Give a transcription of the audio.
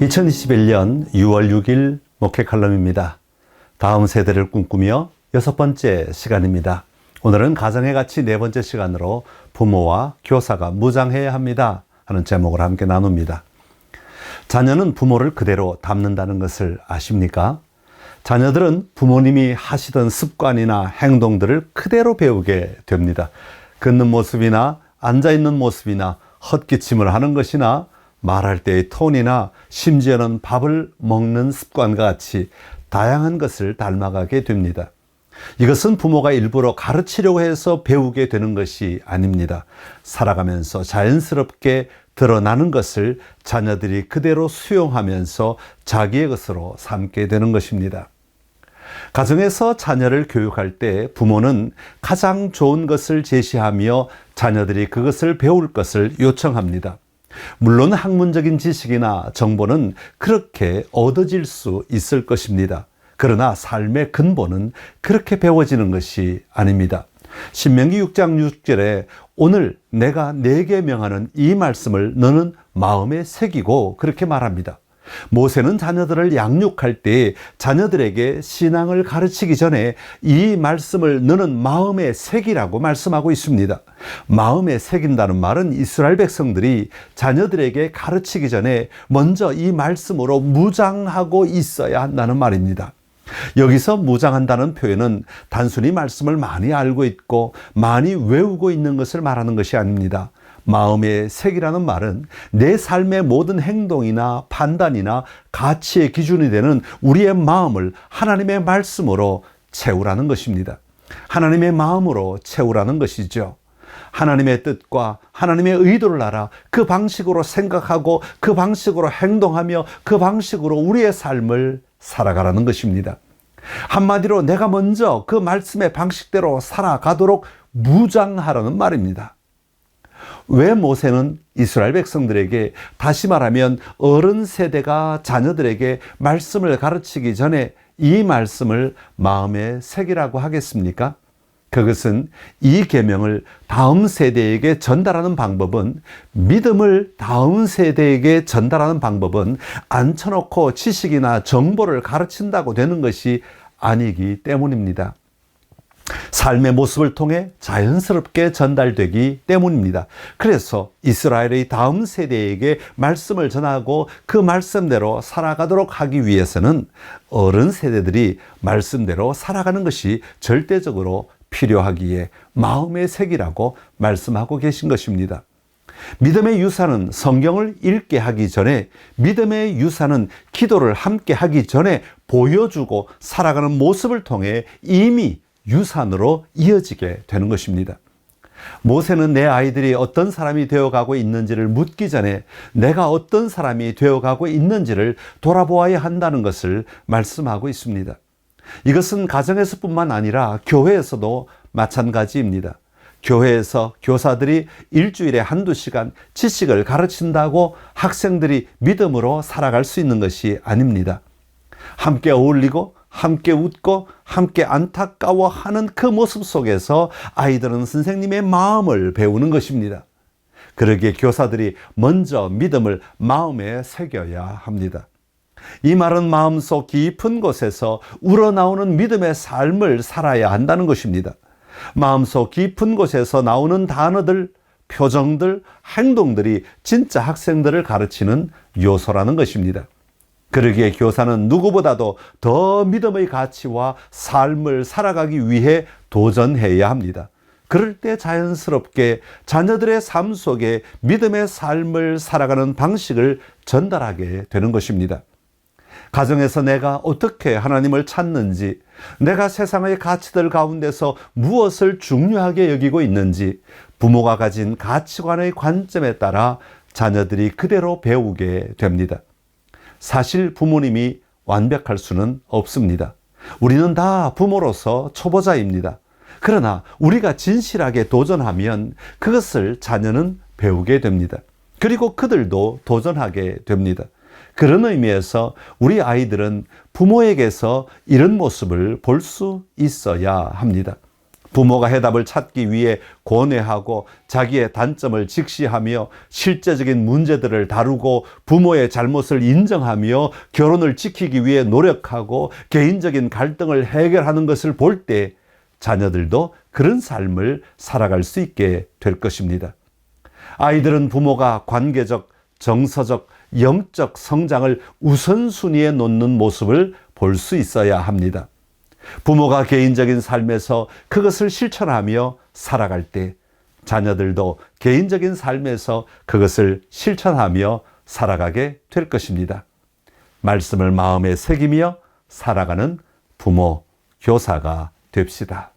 2021년 6월 6일 목회 칼럼입니다. 다음 세대를 꿈꾸며 6번째 시간입니다. 오늘은 가정의 가치 4번째 시간으로 부모와 교사가 무장해야 합니다 하는 제목을 함께 나눕니다. 자녀는 부모를 그대로 닮는다는 것을 아십니까? 자녀들은 부모님이 하시던 습관이나 행동들을 그대로 배우게 됩니다. 걷는 모습이나 앉아있는 모습이나 헛기침을 하는 것이나 말할 때의 톤이나 심지어는 밥을 먹는 습관과 같이 다양한 것을 닮아가게 됩니다. 이것은 부모가 일부러 가르치려고 해서 배우게 되는 것이 아닙니다. 살아가면서 자연스럽게 드러나는 것을 자녀들이 그대로 수용하면서 자기의 것으로 삼게 되는 것입니다. 가정에서 자녀를 교육할 때 부모는 가장 좋은 것을 제시하며 자녀들이 그것을 배울 것을 요청합니다. 물론 학문적인 지식이나 정보는 그렇게 얻어질 수 있을 것입니다. 그러나 삶의 근본은 그렇게 배워지는 것이 아닙니다. 신명기 6장 6절에 오늘 내가 네게 명하는 이 말씀을 너는 마음에 새기고 그렇게 말합니다. 모세는 자녀들을 양육할 때 자녀들에게 신앙을 가르치기 전에 이 말씀을 너는 마음에 새기라고 말씀하고 있습니다. 마음에 새긴다는 말은 이스라엘 백성들이 자녀들에게 가르치기 전에 먼저 이 말씀으로 무장하고 있어야 한다는 말입니다. 여기서 무장한다는 표현은 단순히 말씀을 많이 알고 있고 많이 외우고 있는 것을 말하는 것이 아닙니다. 마음의 색이라는 말은 내 삶의 모든 행동이나 판단이나 가치의 기준이 되는 우리의 마음을 하나님의 말씀으로 채우라는 것입니다. 하나님의 마음으로 채우라는 것이죠. 하나님의 뜻과 하나님의 의도를 알아 그 방식으로 생각하고 그 방식으로 행동하며 그 방식으로 우리의 삶을 살아가라는 것입니다. 한마디로 내가 먼저 그 말씀의 방식대로 살아가도록 무장하라는 말입니다. 왜 모세는 이스라엘 백성들에게, 다시 말하면 어른 세대가 자녀들에게 말씀을 가르치기 전에 이 말씀을 마음에 새기라고 하겠습니까? 그것은 이 계명을 다음 세대에게 전달하는 방법은, 믿음을 다음 세대에게 전달하는 방법은 앉혀놓고 지식이나 정보를 가르친다고 되는 것이 아니기 때문입니다. 삶의 모습을 통해 자연스럽게 전달되기 때문입니다. 그래서 이스라엘의 다음 세대에게 말씀을 전하고 그 말씀대로 살아가도록 하기 위해서는 어른 세대들이 말씀대로 살아가는 것이 절대적으로 필요하기에 마음의 색이라고 말씀하고 계신 것입니다. 믿음의 유산은 성경을 읽게 하기 전에, 믿음의 유산은 기도를 함께 하기 전에 보여주고 살아가는 모습을 통해 이미 유산으로 이어지게 되는 것입니다. 모세는 내 아이들이 어떤 사람이 되어가고 있는지를 묻기 전에 내가 어떤 사람이 되어가고 있는지를 돌아보아야 한다는 것을 말씀하고 있습니다. 이것은 가정에서뿐만 아니라 교회에서도 마찬가지입니다. 교회에서 교사들이 일주일에 한두 시간 지식을 가르친다고 학생들이 믿음으로 살아갈 수 있는 것이 아닙니다. 함께 어울리고 함께 웃고 함께 안타까워하는 그 모습 속에서 아이들은 선생님의 마음을 배우는 것입니다. 그러기에 교사들이 먼저 믿음을 마음에 새겨야 합니다. 이 말은 마음속 깊은 곳에서 우러나오는 믿음의 삶을 살아야 한다는 것입니다. 마음속 깊은 곳에서 나오는 단어들, 표정들, 행동들이 진짜 학생들을 가르치는 요소라는 것입니다. 그러기에 교사는 누구보다도 더 믿음의 가치와 삶을 살아가기 위해 도전해야 합니다. 그럴 때 자연스럽게 자녀들의 삶 속에 믿음의 삶을 살아가는 방식을 전달하게 되는 것입니다. 가정에서 내가 어떻게 하나님을 찾는지, 내가 세상의 가치들 가운데서 무엇을 중요하게 여기고 있는지, 부모가 가진 가치관의 관점에 따라 자녀들이 그대로 배우게 됩니다. 사실 부모님이 완벽할 수는 없습니다. 우리는 다 부모로서 초보자입니다. 그러나 우리가 진실하게 도전하면 그것을 자녀는 배우게 됩니다. 그리고 그들도 도전하게 됩니다. 그런 의미에서 우리 아이들은 부모에게서 이런 모습을 볼 수 있어야 합니다. 부모가 해답을 찾기 위해 고뇌하고 자기의 단점을 직시하며 실제적인 문제들을 다루고 부모의 잘못을 인정하며 결혼을 지키기 위해 노력하고 개인적인 갈등을 해결하는 것을 볼 때 자녀들도 그런 삶을 살아갈 수 있게 될 것입니다. 아이들은 부모가 관계적, 정서적, 영적 성장을 우선순위에 놓는 모습을 볼 수 있어야 합니다. 부모가 개인적인 삶에서 그것을 실천하며 살아갈 때 자녀들도 개인적인 삶에서 그것을 실천하며 살아가게 될 것입니다. 말씀을 마음에 새기며 살아가는 부모, 교사가 됩시다.